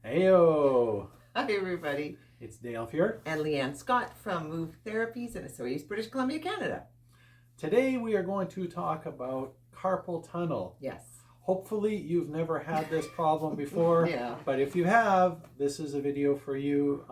Heyo! Hi everybody, It's Dale here. and Leanne Scott from Move Therapies in East British Columbia, Canada. Today we are going to talk about carpal tunnel. Yes. Hopefully you've never had this problem before, Yeah. but if you have, this is a video for you.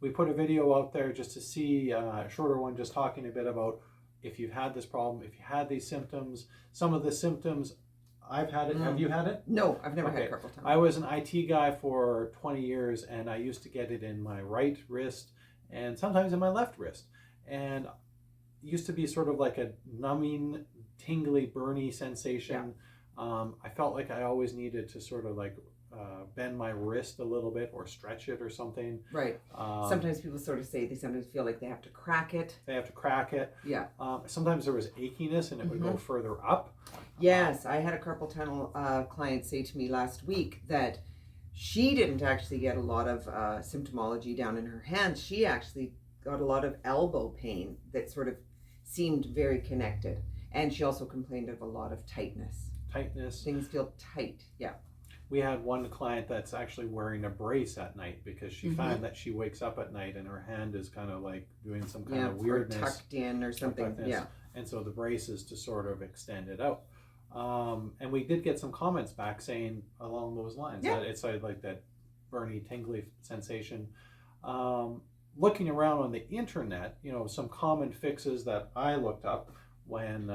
We put a video out there just to see, a shorter one, just talking a bit about if you've had this problem, if you had these symptoms. Some of the symptoms, I've had it. Have you had it? No, I've never had carpal tunnel. I was an IT guy for 20 years and I used to get it in my right wrist and sometimes in my left wrist. And it used to be sort of like a numbing, tingly, burny sensation. Yeah. I felt like I always needed to sort of like bend my wrist a little bit or stretch it or something. Right. Sometimes people sort of say they sometimes feel like they have to crack it. They have to crack it. Yeah. Sometimes there was achiness and it would go further up. Yes, I had a carpal tunnel client say to me last week that she didn't actually get a lot of symptomology down in her hands. She actually got a lot of elbow pain that sort of seemed very connected. And she also complained of a lot of tightness. Things feel tight, yeah. We had one client that's actually wearing a brace at night because she found that she wakes up at night and her hand is kind of like doing some kind of weirdness. Tucked in or something, yeah. And so the brace is to sort of extend it out. And we did get some comments back saying along those lines that it's like that burny, tingly sensation. Looking around on the internet, you know, some common fixes that I looked up when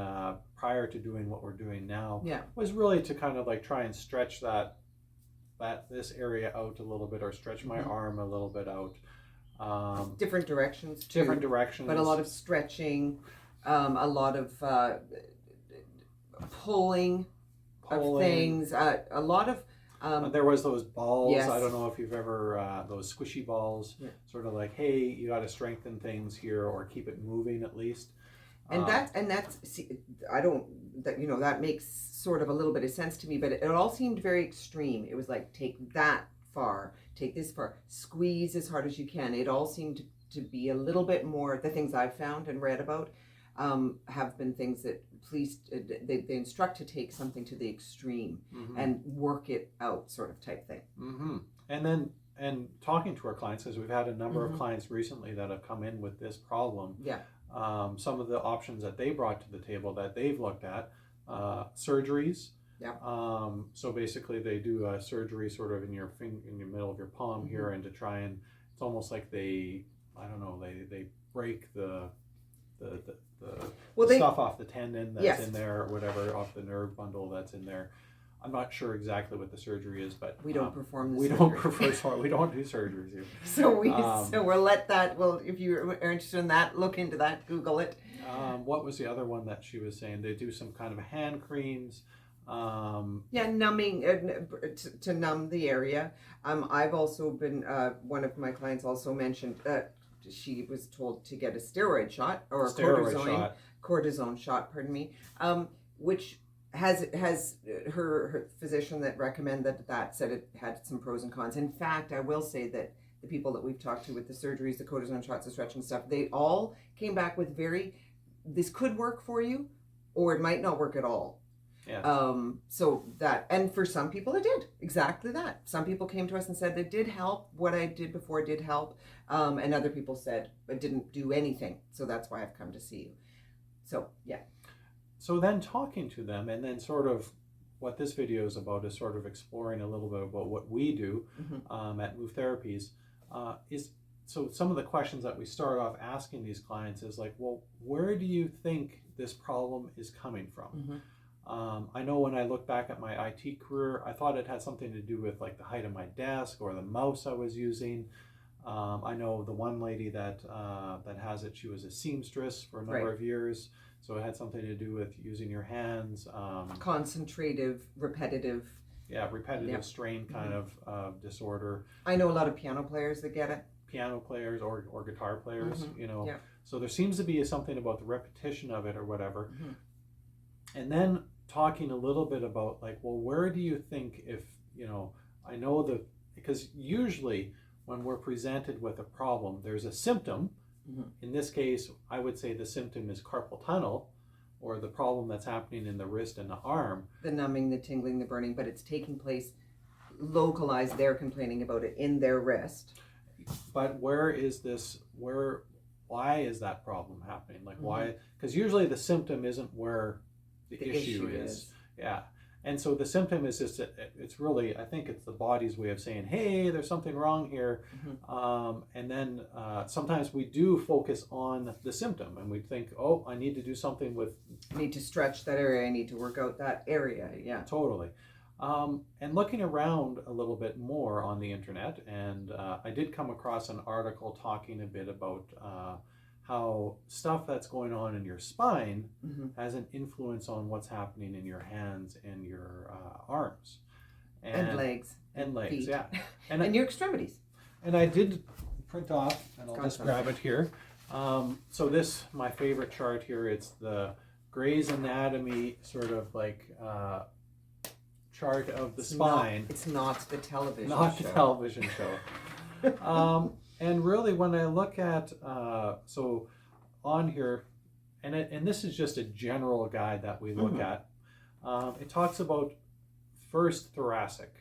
prior to doing what we're doing now was really to kind of like try and stretch this area out a little bit or stretch my arm a little bit out. Different directions too. Different directions. But a lot of stretching, a lot of pulling of things, a lot of there was those balls. Yes. I don't know if you've ever those squishy balls, sort of like, hey, you got to strengthen things here or keep it moving at least. And that's see, I don't, that, you know, that makes sort of a little bit of sense to me, but it all seemed very extreme. It was like, take that far, take this far, squeeze as hard as you can. It all seemed to be a little bit more, the things I've found and read about have been things that they instruct to take something to the extreme and work it out, sort of type thing. And talking to our clients, because we've had a number of clients recently that have come in with this problem. Yeah. Some of the options that they brought to the table that they've looked at, surgeries. Yeah. So basically they do a surgery sort of in your middle of your palm here, and to try and, it's almost like they break the stuff off the tendon that's in there, or whatever, off the nerve bundle that's in there. I'm not sure exactly what the surgery is, but we don't perform the surgery. We don't do surgeries here. So we'll let that. Well, if you are interested in that, look into that. Google it. What was the other one that she was saying? They do some kind of hand creams. Numbing to numb the area. I've also been one of my clients also mentioned she was told to get a steroid shot or a cortisone shot. Pardon me, which has her physician that recommended that said it had some pros and cons. In fact, I will say that the people that we've talked to with the surgeries, the cortisone shots, the stretching stuff, they all came back with this could work for you, or it might not work at all. Yeah. So that, and for some people it did exactly that. Some people came to us and said it did help. What I did before did help, and other people said it didn't do anything. So that's why I've come to see you. So yeah. So then talking to them, and then sort of what this video is about is sort of exploring a little bit about what we do at Move Therapies. So some of the questions that we start off asking these clients is like, well, where do you think this problem is coming from? I know when I look back at my IT career, I thought it had something to do with like the height of my desk or the mouse I was using. I know the one lady that has it, she was a seamstress for a number of years. So it had something to do with using your hands. Concentrative, repetitive. Yeah, repetitive strain kind of disorder. I know a lot of piano players that get it. Piano players or guitar players, you know. Yeah. So there seems to be something about the repetition of it or whatever. And then talking a little bit about like, well, where do you think if, you know, I know because usually when we're presented with a problem, there's a symptom. In this case, I would say the symptom is carpal tunnel, or the problem that's happening in the wrist and the arm. The numbing, the tingling, the burning, but it's taking place localized, they're complaining about it in their wrist. But why is that problem happening? Like why? Because usually the symptom isn't where the issue is. Yeah. And so the symptom is just, it's really, I think it's the body's way of saying, hey, there's something wrong here. And then sometimes we do focus on the symptom and we think, oh, I need to do something with... I need to stretch that area. I need to work out that area. Yeah. Totally. And looking around a little bit more on the internet, and I did come across an article talking a bit about how stuff that's going on in your spine has an influence on what's happening in your hands and your arms. And legs. And legs, feet. yeah. And your extremities. And I did print off, and I'll just grab it here. So this, my favorite chart here, it's the Grey's Anatomy sort of like chart of the spine. It's not the television show. Not the television show. And really, when I look at, so on here, and this is just a general guide that we look at, it talks about first thoracic.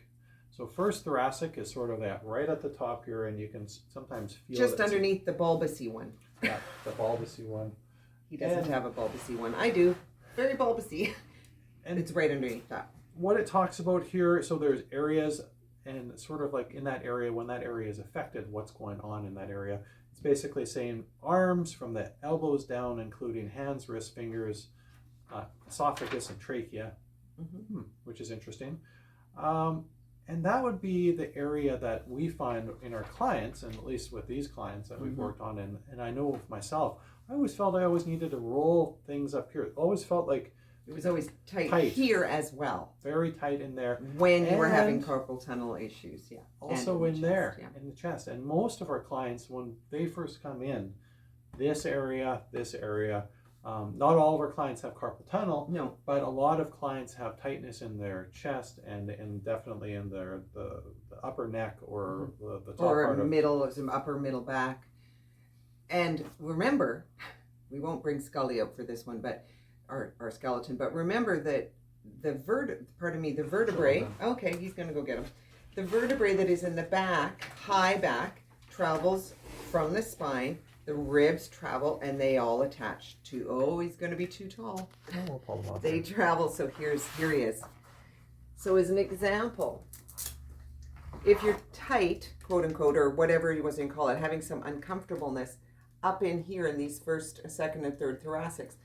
So first thoracic is sort of that right at the top here, and you can sometimes feel just underneath the bulbousy one. Yeah, the bulbousy one. He doesn't have a bulbousy one. I do. Very bulbousy. And it's right underneath that. What it talks about here, so there's areas, and sort of like in that area, when that area is affected, what's going on in that area. It's basically saying arms from the elbows down, including hands, wrists, fingers, esophagus, and trachea, which is interesting. And that would be the area that we find in our clients, and at least with these clients that we've worked on, and I know with myself, I always felt I always needed to roll things up here. It always felt like it was always tight here as well. Very tight in there. When you were having carpal tunnel issues, yeah. Also in there, in the chest. And most of our clients, when they first come in, this area, not all of our clients have carpal tunnel, but a lot of clients have tightness in their chest and definitely in the upper neck or the top part of some upper middle back. And remember, we won't bring Scully out for this one, but our skeleton, but remember that the vertebrae, okay, he's going to go get him. The vertebrae that is in the back, high back, travels from the spine. The ribs travel and they all attach to, he's going to be too tall. We'll pull him off. They travel, so here he is. So as an example, if you're tight, quote unquote, or whatever you was going to call it, having some uncomfortableness up in here in these first, second, and third thoracics,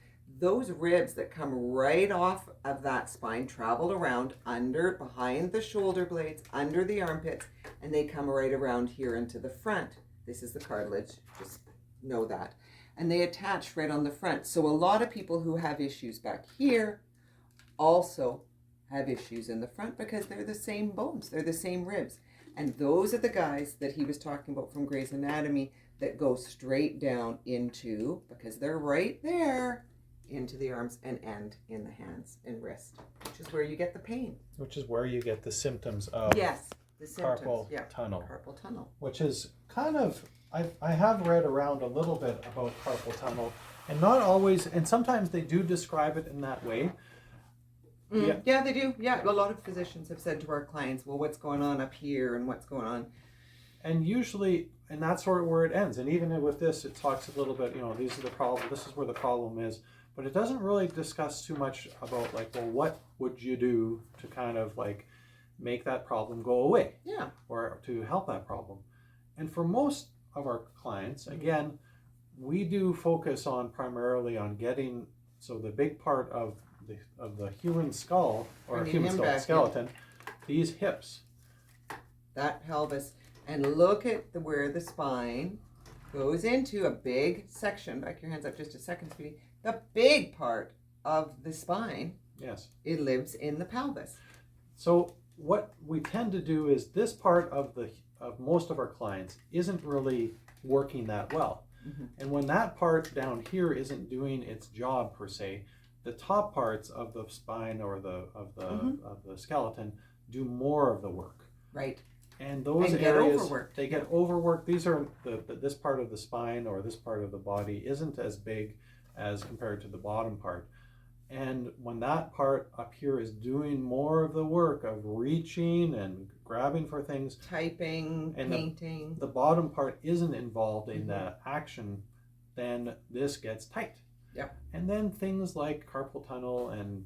those ribs that come right off of that spine travel around behind the shoulder blades, under the armpits, and they come right around here into the front. This is the cartilage, just know that. And they attach right on the front. So a lot of people who have issues back here also have issues in the front because they're the same bones, they're the same ribs. And those are the guys that he was talking about from Grey's Anatomy that go straight down into, because they're right there, into the arms and end in the hands and wrist, which is where you get the pain. Which is where you get the symptoms of the symptoms. Carpal tunnel. Carpal tunnel. Which is kind of, I have read around a little bit about carpal tunnel, and not always, and sometimes they do describe it in that way. Yeah, they do. Yeah, a lot of physicians have said to our clients, well, what's going on up here and what's going on? And usually, and that's sort of where it ends. And even with this, it talks a little bit, these are the problems, this is where the problem is. But it doesn't really discuss too much about like, well, what would you do to kind of like make that problem go away? Yeah. Or to help that problem. And for most of our clients, again, we do focus on primarily on getting, so the big part of the human skull or human skull skeleton, these hips. That pelvis. And look at where the spine goes into a big section. Back your hands up just a second, sweetie. The big part of the spine, it lives in the pelvis. So what we tend to do is this part of most of our clients isn't really working that well. And when that part down here isn't doing its job per se, the top parts of the spine or of the skeleton do more of the work. Right. And those areas they get overworked. These are this part of the spine or this part of the body isn't as big as compared to the bottom part. And when that part up here is doing more of the work of reaching and grabbing for things, typing, and painting, the bottom part isn't involved in that action, then this gets tight. Yep. And then things like carpal tunnel and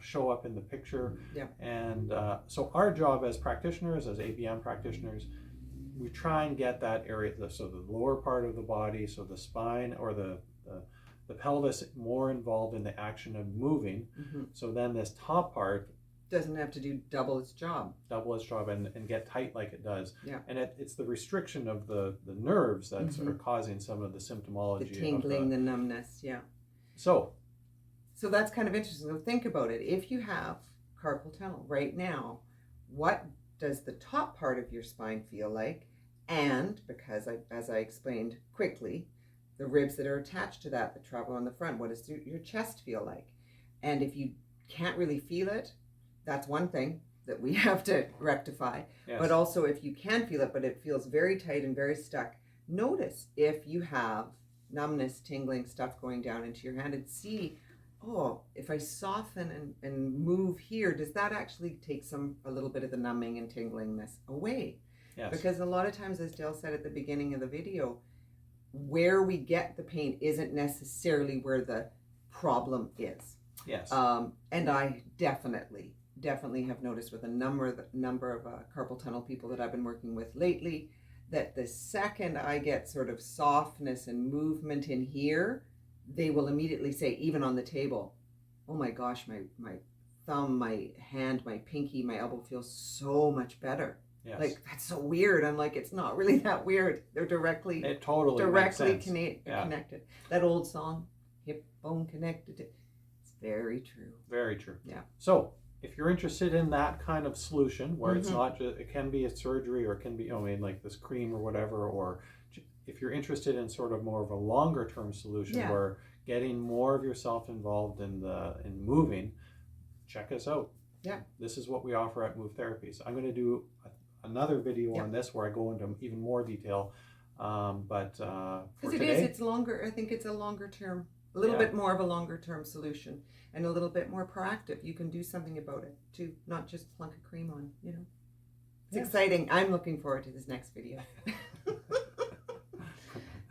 show up in the picture. Yep. And so our job as practitioners, as ABM practitioners, we try and get that area, so the lower part of the body, so the spine or the pelvis more involved in the action of moving. So then this top part doesn't have to do double its job and get tight like it does. Yeah. And it's the restriction of the nerves that's are causing some of the symptomology. The tingling, the numbness, yeah. So that's kind of interesting. So think about it. If you have carpal tunnel right now, what does the top part of your spine feel like? And because as I explained quickly, the ribs that are attached to that travel on the front, what does your chest feel like? And if you can't really feel it, that's one thing that we have to rectify. Yes. But also if you can feel it, but it feels very tight and very stuck, notice if you have numbness, tingling, stuff going down into your hand, and see, oh, if I soften and move here, does that actually take a little bit of the numbing and tinglingness away? Yes. Because a lot of times, as Dale said at the beginning of the video, where we get the pain isn't necessarily where the problem is. Yes. And I definitely have noticed with a number of carpal tunnel people that I've been working with lately, that the second I get sort of softness and movement in here, they will immediately say, even on the table, oh my gosh, my thumb, my hand, my pinky, my elbow feels so much better. Yes. Like, that's so weird. I'm like, it's not really that weird. They're directly connected. That old song, hip bone connected. It's very true. Very true. Yeah. So if you're interested in that kind of solution, where it's not just, it can be a surgery or it can be, like this cream or whatever, or if you're interested in sort of more of a longer term solution where getting more of yourself involved in moving, check us out. Yeah. This is what we offer at Move Therapies. I'm going to do another video on this where I go into even more detail. But for today, it's longer. I think it's a longer term, a little bit more of a longer term solution, and a little bit more proactive. You can do something about it too, not just plunk a cream on. It's exciting. I'm looking forward to this next video.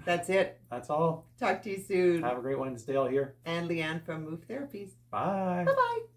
That's it. That's all. Talk to you soon. Have a great one. It's Dale here. And Leanne from Move Therapies. Bye. Bye-bye.